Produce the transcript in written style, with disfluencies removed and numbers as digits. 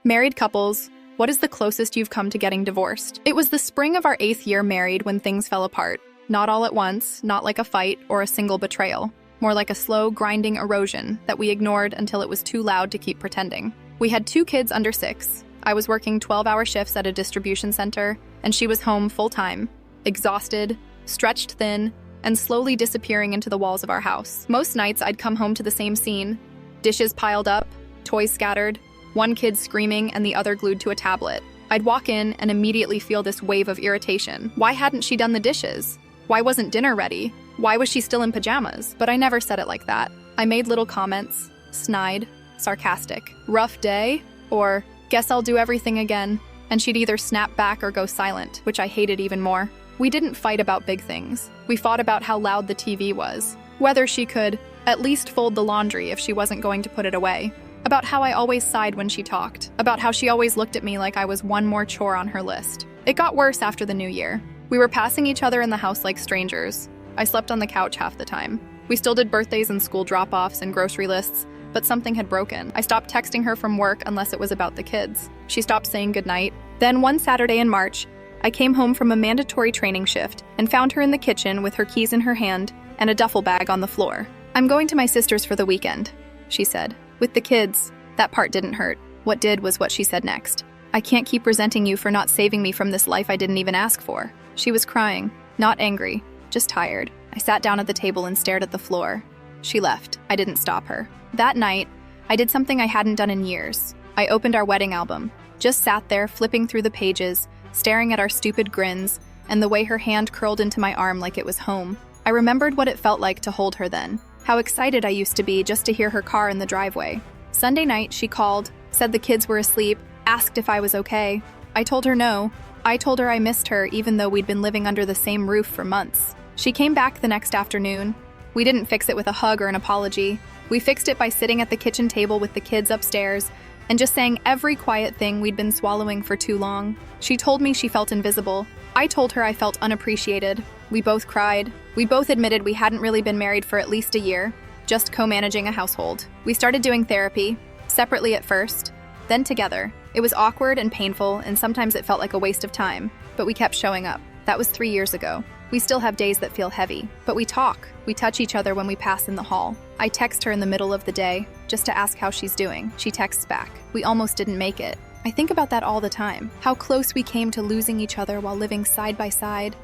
Married couples, what is the closest you've come to getting divorced? It was the spring of our 8th year married when things fell apart. Not all at once, not like a fight or a single betrayal. More like a slow, grinding erosion that we ignored until it was too loud to keep pretending. We had 2 kids under 6. I was working 12-hour shifts at a distribution center, and she was home full-time, exhausted, stretched thin, and slowly disappearing into the walls of our house. Most nights I'd come home to the same scene. Dishes piled up, toys scattered, one kid screaming and the other glued to a tablet. I'd walk in and immediately feel this wave of irritation. Why hadn't she done the dishes? Why wasn't dinner ready? Why was she still in pajamas? But I never said it like that. I made little comments, snide, sarcastic. Rough day? Or, guess I'll do everything again. And she'd either snap back or go silent, which I hated even more. We didn't fight about big things. We fought about how loud the TV was. Whether she could at least fold the laundry if she wasn't going to put it away. About how I always sighed when she talked. About how she always looked at me like I was one more chore on her list. It got worse after the new year. We were passing each other in the house like strangers. I slept on the couch half the time. We still did birthdays and school drop-offs and grocery lists, but something had broken. I stopped texting her from work unless it was about the kids. She stopped saying goodnight. Then one Saturday in March, I came home from a mandatory training shift and found her in the kitchen with her keys in her hand and a duffel bag on the floor. "I'm going to my sister's for the weekend," she said. With the kids, that part didn't hurt. What did was what she said next. "I can't keep resenting you for not saving me from this life I didn't even ask for." She was crying, not angry, just tired. I sat down at the table and stared at the floor. She left. I didn't stop her. That night, I did something I hadn't done in years. I opened our wedding album, just sat there flipping through the pages, staring at our stupid grins, and the way her hand curled into my arm like it was home. I remembered what it felt like to hold her then. How excited I used to be just to hear her car in the driveway. Sunday night, she called, said the kids were asleep, asked if I was okay. I told her no. I told her I missed her even though we'd been living under the same roof for months. She came back the next afternoon. We didn't fix it with a hug or an apology. We fixed it by sitting at the kitchen table with the kids upstairs and just saying every quiet thing we'd been swallowing for too long. She told me she felt invisible. I told her I felt unappreciated. We both cried. We both admitted we hadn't really been married for at least a year, just co-managing a household. We started doing therapy, separately at first, then together. It was awkward and painful, and sometimes it felt like a waste of time, but we kept showing up. That was 3 years ago. We still have days that feel heavy, but we talk. We touch each other when we pass in the hall. I text her in the middle of the day, just to ask how she's doing. She texts back. We almost didn't make it. I think about that all the time. How close we came to losing each other while living side by side.